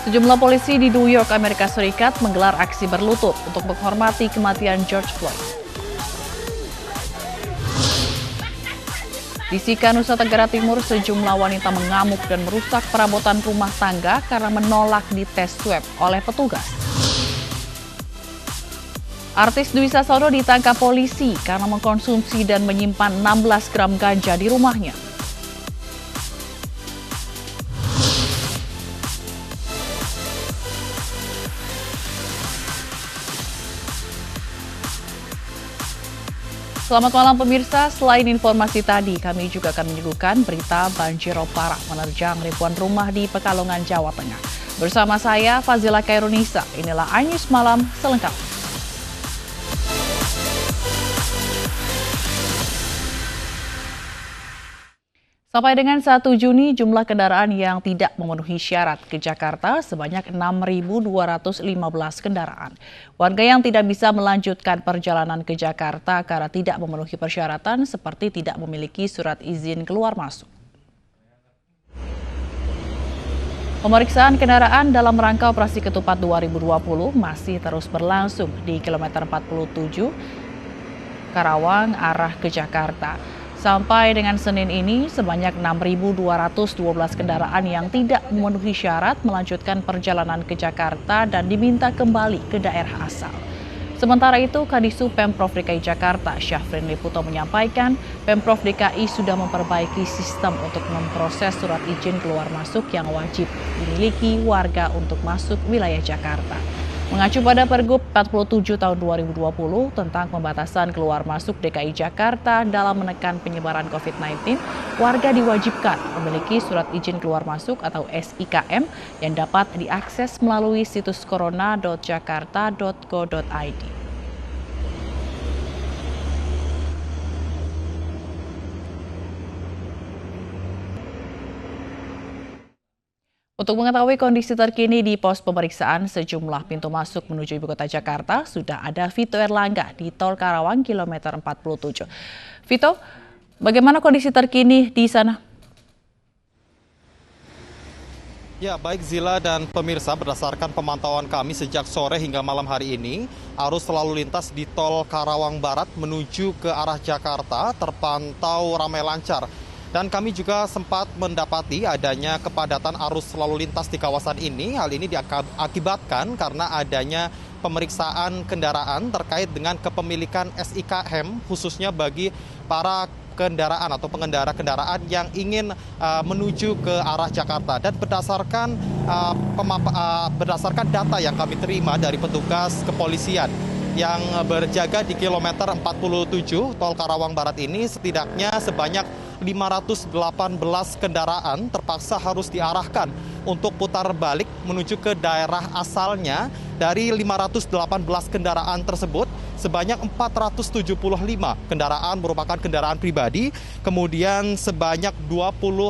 Sejumlah polisi di New York, Amerika Serikat menggelar aksi berlutut untuk menghormati kematian George Floyd. Di Sika, Nusa Tenggara Timur, sejumlah wanita mengamuk dan merusak perabotan rumah tangga karena menolak dites swab oleh petugas. Artis Dwi Sasono ditangkap polisi karena mengkonsumsi dan menyimpan 16 gram ganja di rumahnya. Selamat malam pemirsa, selain informasi tadi, kami juga akan menyuguhkan berita banjirop parah menerjang ribuan rumah di Pekalongan, Jawa Tengah. Bersama saya, Fazila Kairunisa, inilah iNews Malam selengkapnya. Sampai dengan 1 Juni, jumlah kendaraan yang tidak memenuhi syarat ke Jakarta sebanyak 6.215 kendaraan. Warga yang tidak bisa melanjutkan perjalanan ke Jakarta karena tidak memenuhi persyaratan seperti tidak memiliki surat izin keluar masuk. Pemeriksaan kendaraan dalam rangka Operasi Ketupat 2020 masih terus berlangsung di kilometer 47 Karawang arah ke Jakarta. Sampai dengan Senin ini, sebanyak 6.212 kendaraan yang tidak memenuhi syarat melanjutkan perjalanan ke Jakarta dan diminta kembali ke daerah asal. Sementara itu, Kadisub Pemprov DKI Jakarta, Syafrin Liputo menyampaikan, Pemprov DKI sudah memperbaiki sistem untuk memproses surat izin keluar masuk yang wajib dimiliki warga untuk masuk wilayah Jakarta. Mengacu pada Pergub 47 tahun 2020 tentang pembatasan keluar masuk DKI Jakarta dalam menekan penyebaran COVID-19, warga diwajibkan memiliki surat izin keluar masuk atau SIKM yang dapat diakses melalui situs corona.jakarta.go.id. Untuk mengetahui kondisi terkini di pos pemeriksaan sejumlah pintu masuk menuju Ibu Kota Jakarta, sudah ada Vito Erlangga di Tol Karawang kilometer 47. Vito, bagaimana kondisi terkini di sana? Ya, baik Zila dan pemirsa, berdasarkan pemantauan kami sejak sore hingga malam hari ini, arus lalu lintas di Tol Karawang Barat menuju ke arah Jakarta terpantau ramai lancar. Dan kami juga sempat mendapati adanya kepadatan arus lalu lintas di kawasan ini. Hal ini diakibatkan karena adanya pemeriksaan kendaraan terkait dengan kepemilikan SIKM, khususnya bagi para kendaraan atau pengendara kendaraan yang ingin menuju ke arah Jakarta. Dan berdasarkan data yang kami terima dari petugas kepolisian yang berjaga di kilometer 47 Tol Karawang Barat ini, setidaknya sebanyak 518 kendaraan terpaksa harus diarahkan untuk putar balik menuju ke daerah asalnya. Dari 518 kendaraan tersebut, sebanyak 475 kendaraan merupakan kendaraan pribadi, kemudian sebanyak 21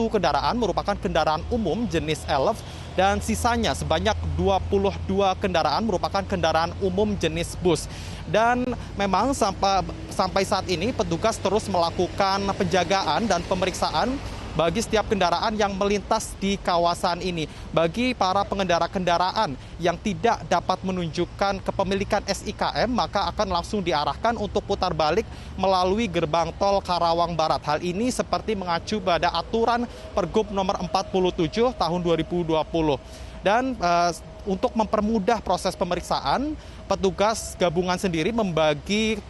kendaraan merupakan kendaraan umum jenis Elf, dan sisanya sebanyak 22 kendaraan merupakan kendaraan umum jenis bus. Dan memang sampai saat ini petugas terus melakukan penjagaan dan pemeriksaan bagi setiap kendaraan yang melintas di kawasan ini. Bagi para pengendara kendaraan yang tidak dapat menunjukkan kepemilikan SIKM, maka akan langsung diarahkan untuk putar balik melalui gerbang tol Karawang Barat. Hal ini seperti mengacu pada aturan Pergub nomor 47 tahun 2020. Dan untuk mempermudah proses pemeriksaan, petugas gabungan sendiri membagi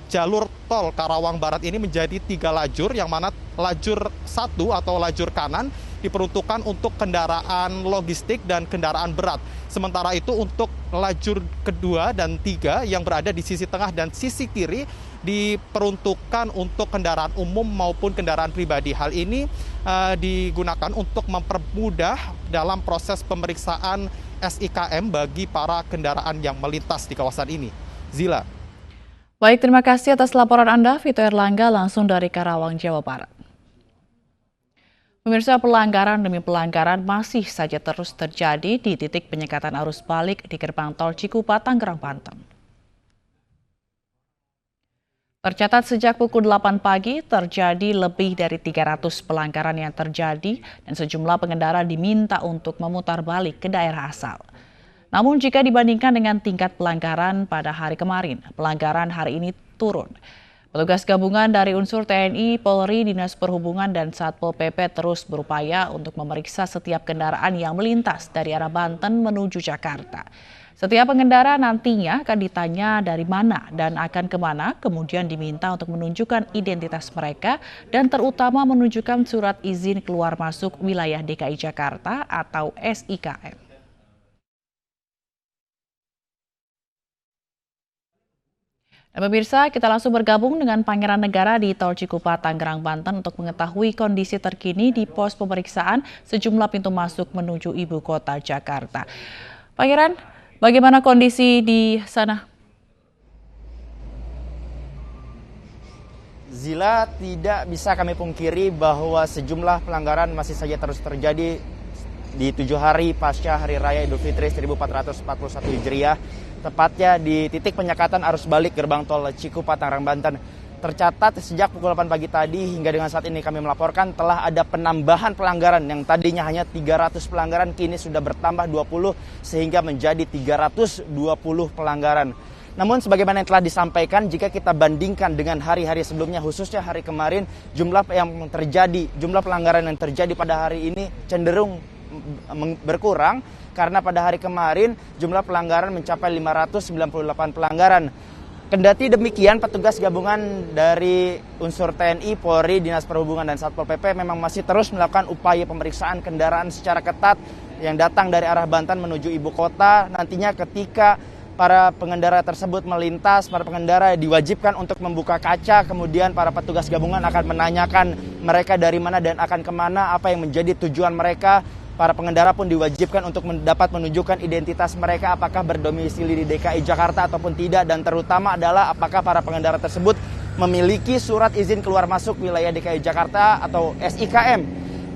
jalur tol Karawang Barat ini menjadi 3 lajur, yang mana lajur 1 atau lajur kanan diperuntukkan untuk kendaraan logistik dan kendaraan berat. Sementara itu untuk lajur kedua dan 3 yang berada di sisi tengah dan sisi kiri diperuntukkan untuk kendaraan umum maupun kendaraan pribadi. Hal ini digunakan untuk mempermudah dalam proses pemeriksaan SIKM bagi para kendaraan yang melintas di kawasan ini. Zila. Baik, terima kasih atas laporan Anda, Vito Erlangga, langsung dari Karawang, Jawa Barat. Pemirsa, pelanggaran demi pelanggaran masih saja terus terjadi di titik penyekatan arus balik di gerbang tol Cikupa, Tangerang, Banten. Tercatat sejak pukul 8 pagi terjadi lebih dari 300 pelanggaran yang terjadi dan sejumlah pengendara diminta untuk memutar balik ke daerah asal. Namun jika dibandingkan dengan tingkat pelanggaran pada hari kemarin, pelanggaran hari ini turun. Petugas gabungan dari unsur TNI, Polri, Dinas Perhubungan, dan Satpol PP terus berupaya untuk memeriksa setiap kendaraan yang melintas dari arah Banten menuju Jakarta. Setiap pengendara nantinya akan ditanya dari mana dan akan kemana, kemudian diminta untuk menunjukkan identitas mereka dan terutama menunjukkan surat izin keluar masuk wilayah DKI Jakarta atau SIKM. Dan pemirsa, kita langsung bergabung dengan Pangeran Negara di Tol Cikupa, Tangerang, Banten untuk mengetahui kondisi terkini di pos pemeriksaan sejumlah pintu masuk menuju ibu kota Jakarta. Pangeran, bagaimana kondisi di sana? Zila, tidak bisa kami pungkiri bahwa sejumlah pelanggaran masih saja terus terjadi di 7 hari pasca Hari Raya Idul Fitri 1441 Hijriah, tepatnya di titik penyekatan arus balik gerbang tol Cikupa, Tangerang, Banten. Tercatat sejak pukul 8 pagi tadi hingga dengan saat ini kami melaporkan telah ada penambahan pelanggaran yang tadinya hanya 300 pelanggaran kini sudah bertambah 20 sehingga menjadi 320 pelanggaran. Namun sebagaimana yang telah disampaikan, jika kita bandingkan dengan hari-hari sebelumnya, khususnya hari kemarin, jumlah pelanggaran yang terjadi pada hari ini cenderung berkurang karena pada hari kemarin jumlah pelanggaran mencapai 598 pelanggaran. Kendati demikian, petugas gabungan dari unsur TNI, Polri, Dinas Perhubungan, dan Satpol PP memang masih terus melakukan upaya pemeriksaan kendaraan secara ketat yang datang dari arah Banten menuju ibu kota. Nantinya ketika para pengendara tersebut melintas, para pengendara diwajibkan untuk membuka kaca, kemudian para petugas gabungan akan menanyakan mereka dari mana dan akan kemana, apa yang menjadi tujuan mereka. Para pengendara pun diwajibkan untuk dapat menunjukkan identitas mereka, apakah berdomisili di DKI Jakarta ataupun tidak, dan terutama adalah apakah para pengendara tersebut memiliki surat izin keluar masuk wilayah DKI Jakarta atau SIKM.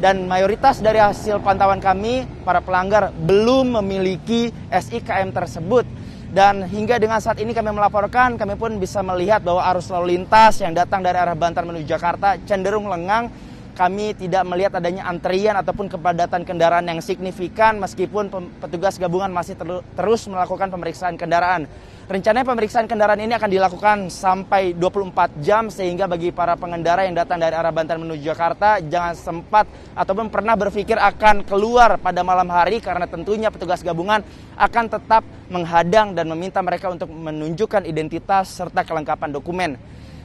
Dan mayoritas dari hasil pantauan kami, para pelanggar belum memiliki SIKM tersebut. Dan hingga dengan saat ini kami melaporkan, kami pun bisa melihat bahwa arus lalu lintas yang datang dari arah Banten menuju Jakarta cenderung lengang. Kami tidak melihat adanya antrian ataupun kepadatan kendaraan yang signifikan meskipun petugas gabungan masih terus melakukan pemeriksaan kendaraan. Rencananya pemeriksaan kendaraan ini akan dilakukan sampai 24 jam sehingga bagi para pengendara yang datang dari arah Banten menuju Jakarta jangan sempat ataupun pernah berpikir akan keluar pada malam hari karena tentunya petugas gabungan akan tetap menghadang dan meminta mereka untuk menunjukkan identitas serta kelengkapan dokumen.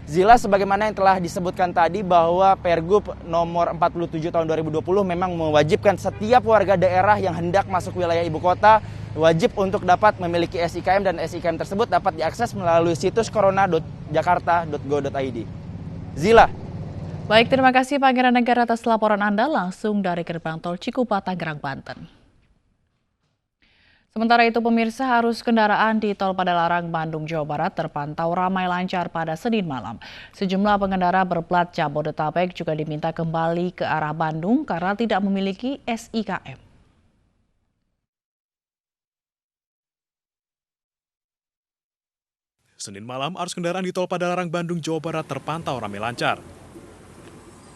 Zila, sebagaimana yang telah disebutkan tadi bahwa Pergub nomor 47 tahun 2020 memang mewajibkan setiap warga daerah yang hendak masuk wilayah ibu kota wajib untuk dapat memiliki SIKM, dan SIKM tersebut dapat diakses melalui situs corona.jakarta.go.id. Zila. Baik, terima kasih Pangeran Negara atas laporan Anda langsung dari gerbang tol Cikupa, Tangerang, Banten. Sementara itu, pemirsa, arus kendaraan di Tol Padalarang, Bandung, Jawa Barat terpantau ramai lancar pada Senin malam. Sejumlah pengendara berplat Jabodetabek juga diminta kembali ke arah Bandung karena tidak memiliki SIKM. Senin malam, arus kendaraan di Tol Padalarang, Bandung, Jawa Barat terpantau ramai lancar.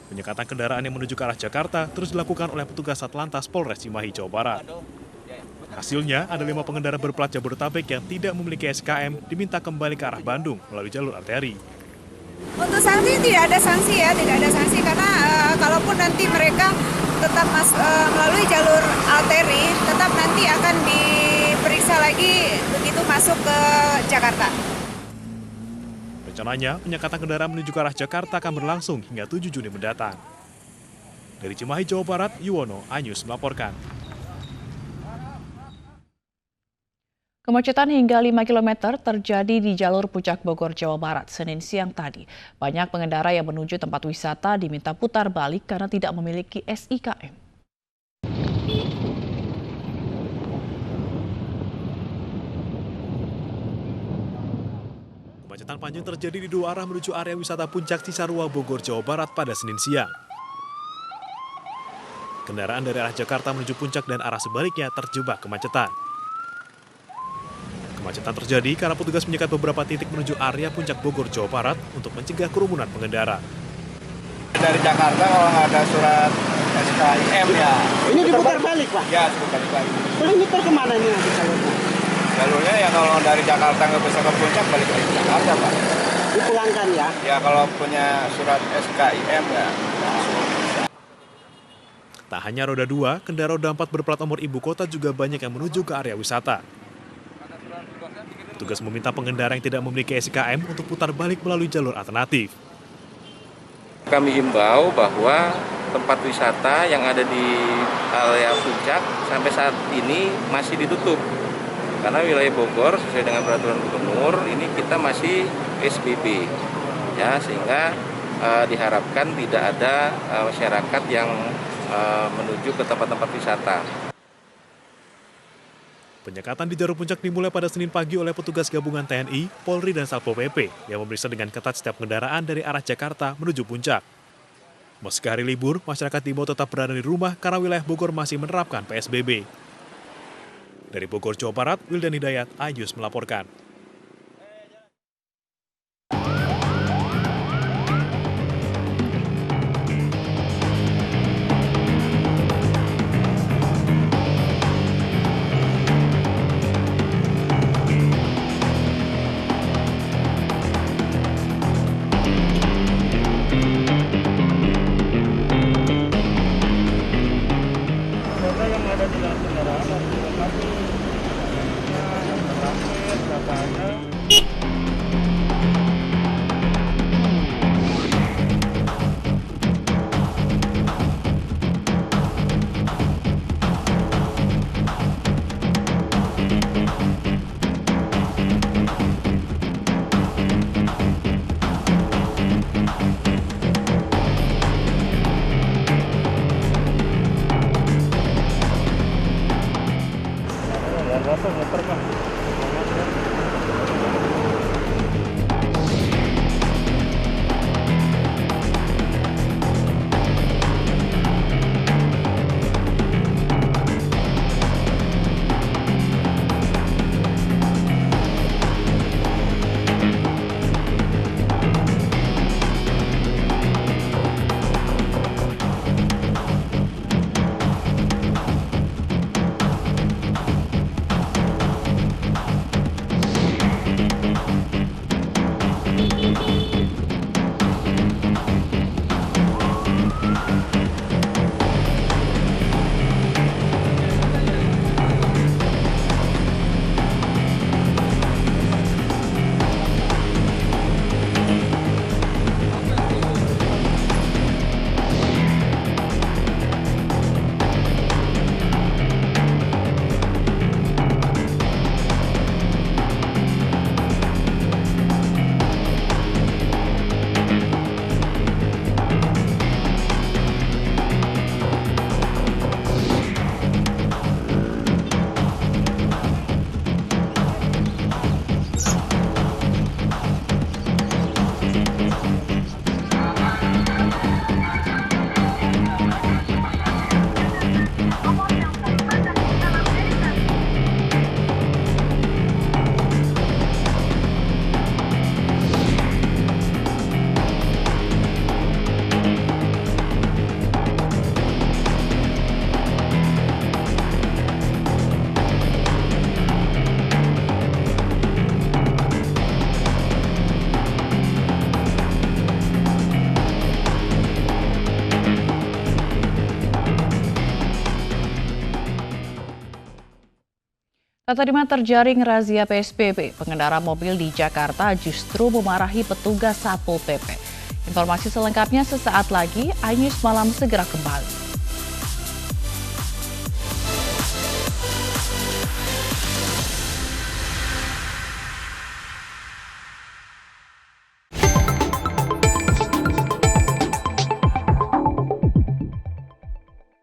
Penyekatan kendaraan yang menuju ke arah Jakarta terus dilakukan oleh petugas Satlantas Polres Cimahi, Jawa Barat. Hasilnya, ada 5 pengendara berplat Jabodetabek yang tidak memiliki SIKM diminta kembali ke arah Bandung melalui jalur arteri. Untuk sanksi tidak ada sanksi ya, tidak ada sanksi karena kalaupun nanti mereka tetap melalui jalur arteri, tetap nanti akan diperiksa lagi begitu masuk ke Jakarta. Rencananya, penyekatan kendaraan menuju ke arah Jakarta akan berlangsung hingga 7 Juni mendatang. Dari Cimahi, Jawa Barat, Yuwono, iNews melaporkan. Kemacetan hingga 5 km terjadi di jalur Puncak Bogor, Jawa Barat, Senin siang tadi. Banyak pengendara yang menuju tempat wisata diminta putar balik karena tidak memiliki SIKM. Kemacetan panjang terjadi di 2 arah menuju area wisata Puncak Cisarua, Bogor, Jawa Barat pada Senin siang. Kendaraan dari arah Jakarta menuju Puncak dan arah sebaliknya terjebak kemacetan. Kemacetan terjadi karena petugas menyekat beberapa titik menuju area Puncak Bogor, Jawa Barat untuk mencegah kerumunan pengendara. Dari Jakarta kalau nggak ada surat SKIM ya. Ini diputar balik, Pak? Ya, diputar balik. Boleh muter kemana ini nanti jalurnya? Jalurnya ya kalau dari Jakarta nggak bisa ke Puncak, balik lagi ke Jakarta, Pak. Dipulangkan ya? Ya kalau punya surat SKIM ya. Tak hanya roda 2, kendaraan roda 4 berplat nomor ibu kota juga banyak yang menuju ke area wisata. Petugas meminta pengendara yang tidak memiliki SKM untuk putar balik melalui jalur alternatif. Kami himbau bahwa tempat wisata yang ada di area Puncak sampai saat ini masih ditutup. Karena wilayah Bogor sesuai dengan peraturan gubernur ini kita masih PSBB. Ya, sehingga diharapkan tidak ada masyarakat yang menuju ke tempat-tempat wisata. Penyekatan di jalur Puncak dimulai pada Senin pagi oleh petugas gabungan TNI, Polri, dan Satpol PP yang memeriksa dengan ketat setiap kendaraan dari arah Jakarta menuju Puncak. Meski hari libur, masyarakat diimbau tetap berada di rumah karena wilayah Bogor masih menerapkan PSBB. Dari Bogor, Jawa Barat, Wildan Hidayat, iNews melaporkan. Tak terima terjaring razia PSBB, pengendara mobil di Jakarta justru memarahi petugas Satpol PP. Informasi selengkapnya sesaat lagi, iNews Malam segera kembali.